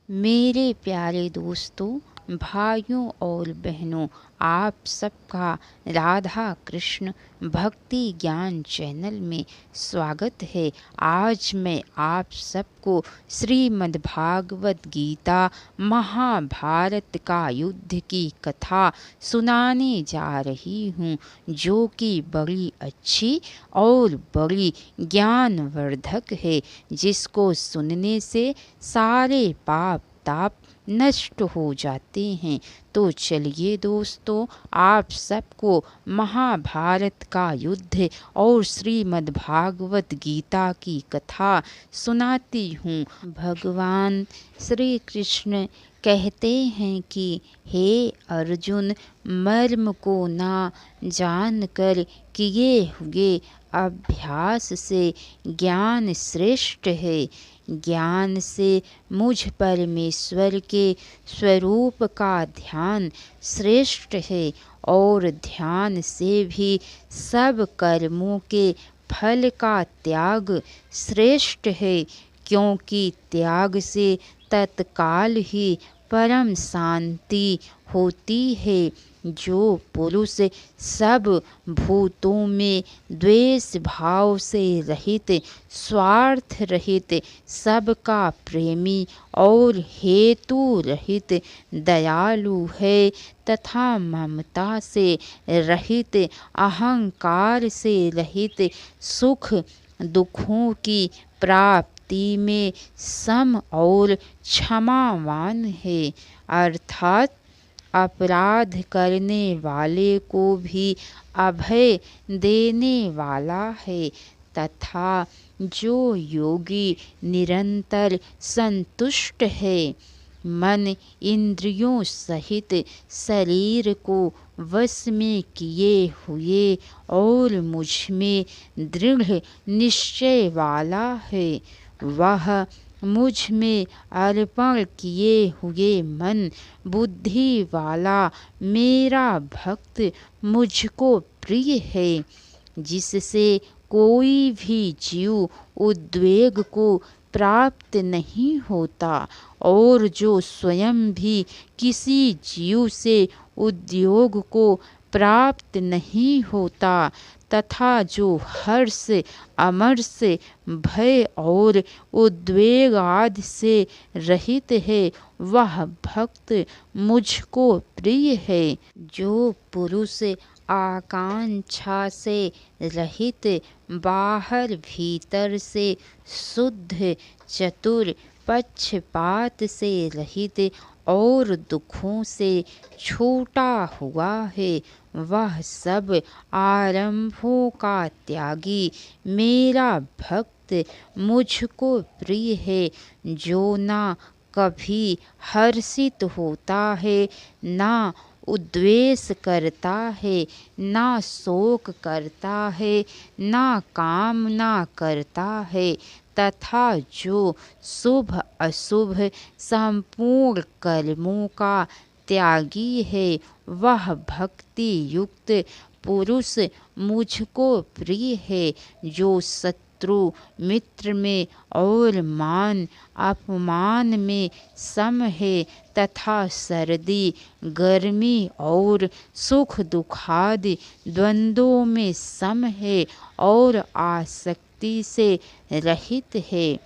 मेरे प्यारे दोस्तों, भाइयों और बहनों, आप सबका राधा कृष्ण भक्ति ज्ञान चैनल में स्वागत है। आज मैं आप सबको श्रीमद् भागवत गीता महाभारत का युद्ध की कथा सुनाने जा रही हूँ, जो कि बड़ी अच्छी और बड़ी ज्ञानवर्धक है, जिसको सुनने से सारे पाप ताप नष्ट हो जाते हैं। तो चलिए दोस्तों, आप सबको महाभारत का युद्ध और श्रीमद् भागवत गीता की कथा सुनाती हूँ। भगवान श्री कृष्ण कहते हैं कि हे अर्जुन, मर्म को ना जानकर किए हुए अभ्यास से ज्ञान श्रेष्ठ है। ज्ञान से मुझ परमेश्वर के स्वरूप का ध्यान श्रेष्ठ है, और ध्यान से भी सब कर्मों के फल का त्याग श्रेष्ठ है, क्योंकि त्याग से तत्काल ही परम शांति होती है। जो पुरुष सब भूतों में द्वेष भाव से रहित, स्वार्थ रहित, सबका प्रेमी और हेतु रहित दयालु है, तथा ममता से रहित, अहंकार से रहित, सुख दुखों की प्राप्ति में सम और क्षमावान है, अर्थात अपराध करने वाले को भी अभय देने वाला है, तथा जो योगी निरंतर संतुष्ट है, मन इंद्रियों सहित शरीर को वश में किए हुए और मुझ में दृढ़ निश्चय वाला है, वह मुझ में अर्पण किए हुए मन बुद्धि वाला मेरा भक्त मुझको प्रिय है, जिससे कोई भी जीव उद्वेग को प्राप्त नहीं होता, और जो स्वयं भी किसी जीव से उद्योग को प्राप्त नहीं होता, तथा जो हर्ष, अमर्ष, भय और उद्वेग आदि से रहित है, वह भक्त मुझको प्रिय है। जो पुरुष आकांक्षा से रहित, बाहर भीतर से शुद्ध, चतुर, पक्षपात से रहित और दुखों से छूटा हुआ है, वह सब आरंभों का त्यागी मेरा भक्त मुझको प्रिय है। जो ना कभी हर्षित होता है, ना उद्वेष करता है, ना शोक करता है, ना कामना करता है, तथा जो शुभ अशुभ संपूर्ण कर्मों का त्यागी है, वह भक्ति युक्त पुरुष मुझको प्रिय है। जो शत्रु मित्र में और मान अपमान में सम है, तथा सर्दी गर्मी और सुख दुखादि द्वंद्वों में सम है, और आसक्ति से रहित है।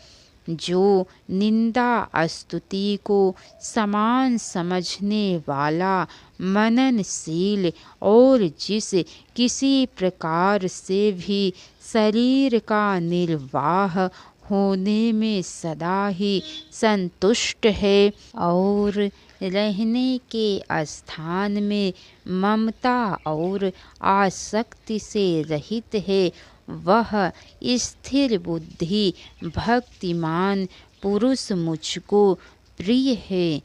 जो निंदा स्तुति को समान समझने वाला, मननशील, और जिस किसी प्रकार से भी शरीर का निर्वाह होने में सदा ही संतुष्ट है, और रहने के स्थान में ममता और आसक्ति से रहित है, वह स्थिर बुद्धि भक्तिमान पुरुष मुझको प्रिय है।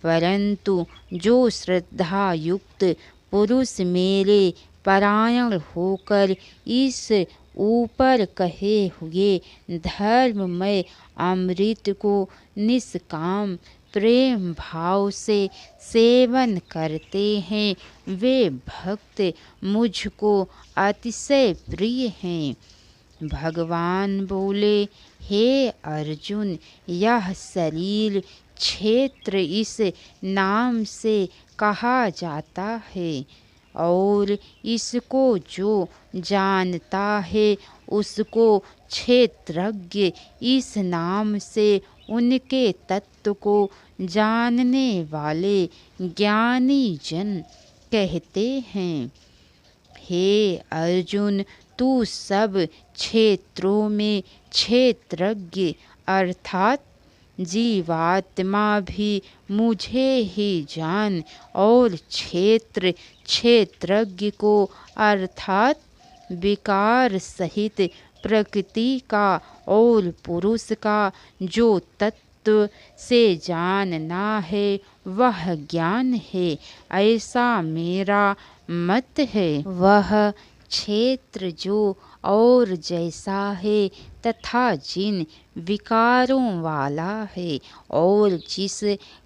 परंतु जो श्रद्धा युक्त पुरुष मेरे परायण होकर इस ऊपर कहे हुए धर्ममय अमृत को निष्काम प्रेम भाव से सेवन करते हैं, वे भक्त मुझको अतिशय प्रिय हैं। भगवान बोले, हे अर्जुन, यह शरीर क्षेत्र इस नाम से कहा जाता है और इसको जो जानता है उसको क्षेत्रज्ञ इस नाम से उनके तत्व को जानने वाले ज्ञानी जन कहते हैं। हे अर्जुन, तू सब क्षेत्रों में क्षेत्रज्ञ अर्थात जीवात्मा भी मुझे ही जान और क्षेत्र क्षेत्रज्ञ को अर्थात विकार सहित प्रकृति का और पुरुष का जो तत्व से जानना है वह ज्ञान है, ऐसा मेरा मत है। वह क्षेत्र जो और जैसा है तथा जिन विकारों वाला है और जिस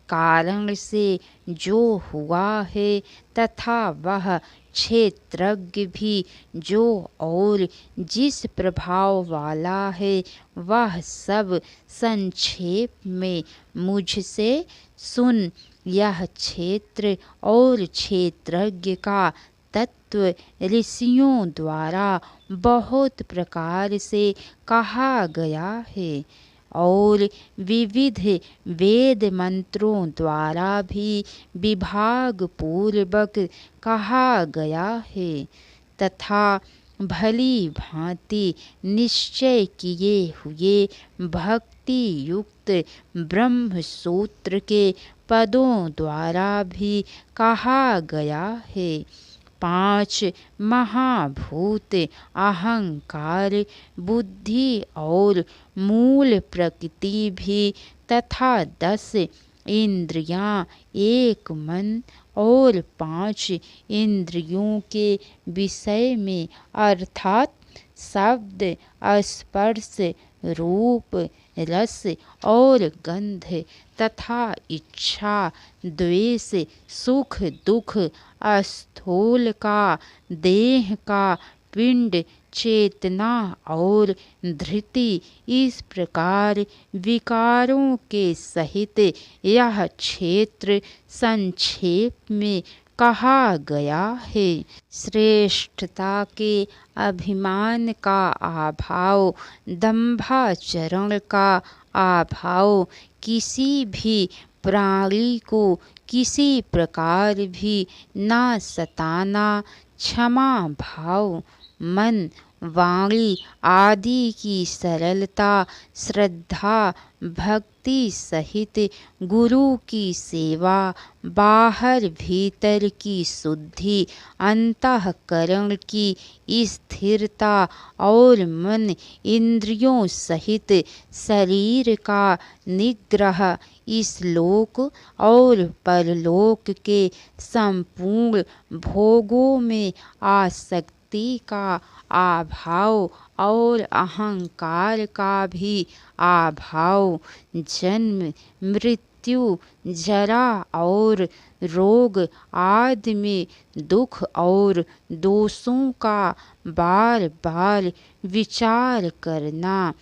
कारण से जो हुआ है तथा वह क्षेत्रज्ञ भी जो और जिस प्रभाव वाला है वह सब संक्षेप में मुझसे सुन। यह क्षेत्र और क्षेत्रज्ञ का तत्व ऋषियों द्वारा बहुत प्रकार से कहा गया है और विविध वेद मंत्रों द्वारा भी विभाग पूर्वक कहा गया है तथा भली भांति निश्चय किए हुए भक्ति युक्त ब्रह्म सूत्र के पदों द्वारा भी कहा गया है। 5 महाभूत अहंकार, बुद्धि और मूल प्रकृति भी तथा 10 इंद्रियां, एक मन और 5 इंद्रियों के विषय में अर्थात शब्द, स्पर्श, रूप, रस और गंध तथा इच्छा, द्वेष, सुख दुख, स्थूल का, देह का, पिंड, चेतना और धृति, इस प्रकार विकारों के सहित यह क्षेत्र संक्षेप में कहा गया है। श्रेष्ठता के अभिमान का अभाव, दंभाचरण का अभाव, किसी भी प्राणी को किसी प्रकार भी ना सताना, क्षमा भाव, मन, वाणी आदि की सरलता, श्रद्धा, भक्ति सहित गुरु की सेवा, बाहर भीतर की शुद्धि, अंतःकरण की स्थिरता और मन इंद्रियों सहित शरीर का निग्रह, इस लोक और परलोक के संपूर्ण भोगों में आसक्ति का अभाव और अहंकार का भी अभाव, जन्म, मृत्यु, जरा और रोग आदि में दुख और दोषों का बार बार विचार करना,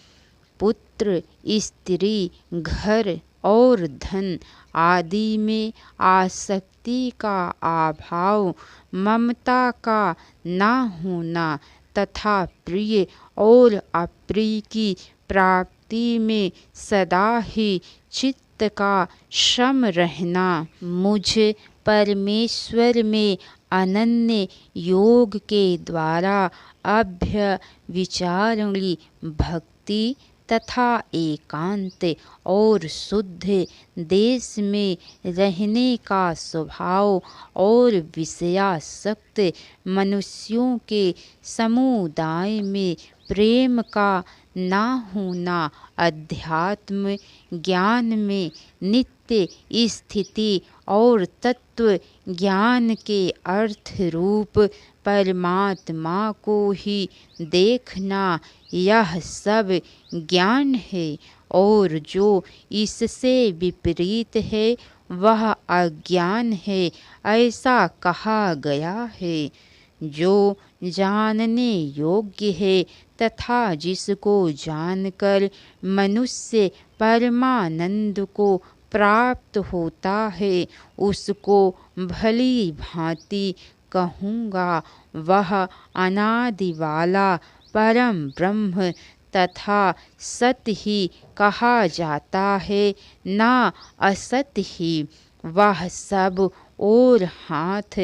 पुत्र, स्त्री, घर और धन आदि में आसक्ति का अभाव, ममता का ना होना तथा प्रिय और अप्रिय की प्राप्ति में सदा ही चित्त का सम रहना, मुझ परमेश्वर में अनन्य योग के द्वारा अभ्यविचारिणी भक्ति तथा एकांत और शुद्ध देश में रहने का स्वभाव और विषयासक्त मनुष्यों के समुदाय में प्रेम का ना होना, अध्यात्म ज्ञान में नित्य स्थिति और तत्व ज्ञान के अर्थ रूप परमात्मा को ही देखना, यह सब ज्ञान है और जो इससे विपरीत है वह अज्ञान है, ऐसा कहा गया है। जो जानने योग्य है तथा जिसको जानकर मनुष्य परमानंद को प्राप्त होता है, उसको भली भांति कहूँगा वह अनादि वाला परम ब्रह्म तथा सत्य ही कहा जाता है, ना असत ही। वह सब और हाथ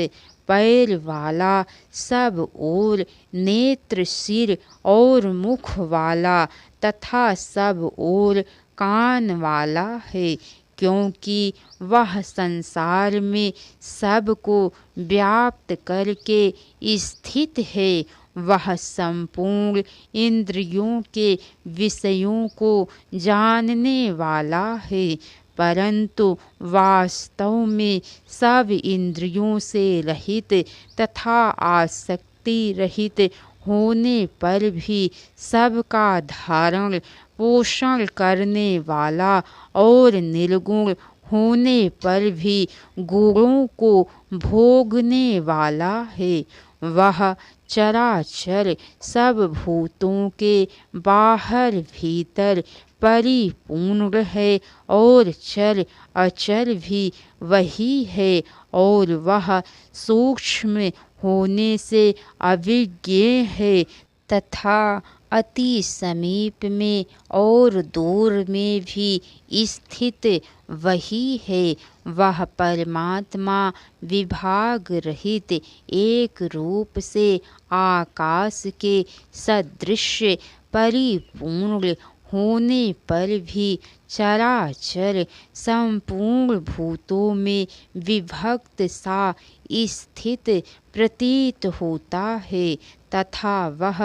पैर वाला, सब और नेत्र सिर और मुख वाला तथा सब और कान वाला है, क्योंकि वह संसार में सबको व्याप्त करके स्थित है। वह संपूर्ण इंद्रियों के विषयों को जानने वाला है, परंतु वास्तव में सब इंद्रियों से रहित तथा आसक्ति रहित होने पर भी सबका धारण पोषण करने वाला और निर्गुण होने पर भी गुणों को भोगने वाला है। वह चराचर सब भूतों के बाहर भीतर परिपूर्ण है और चर अचर भी वही है, और वह सूक्ष्म होने से अभिज्ञ है तथा अति समीप में और दूर में भी स्थित वही है। वह परमात्मा विभाग रहित एक रूप से आकाश के सदृश परिपूर्ण होने पर भी चराचर संपूर्ण भूतों में विभक्त सा स्थित प्रतीत होता है, तथा वह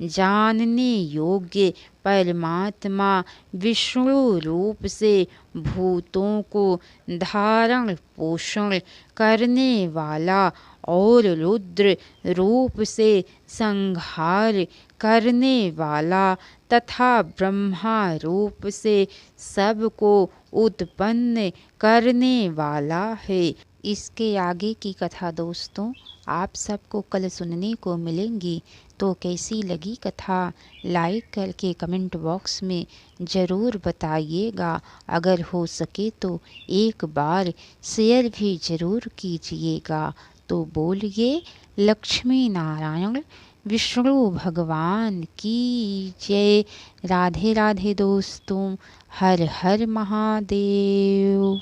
जानने योग्य परमात्मा विष्णु रूप से भूतों को धारण पोषण करने वाला और रुद्र रूप से संहार करने वाला तथा ब्रह्मा रूप से सबको उत्पन्न करने वाला है। इसके आगे की कथा दोस्तों आप सबको कल सुनने को मिलेंगी, तो कैसी लगी कथा लाइक करके कमेंट बॉक्स में ज़रूर बताइएगा। अगर हो सके तो एक बार शेयर भी ज़रूर कीजिएगा। तो बोलिए लक्ष्मी नारायण विष्णु भगवान की जय। राधे राधे दोस्तों, हर हर महादेव।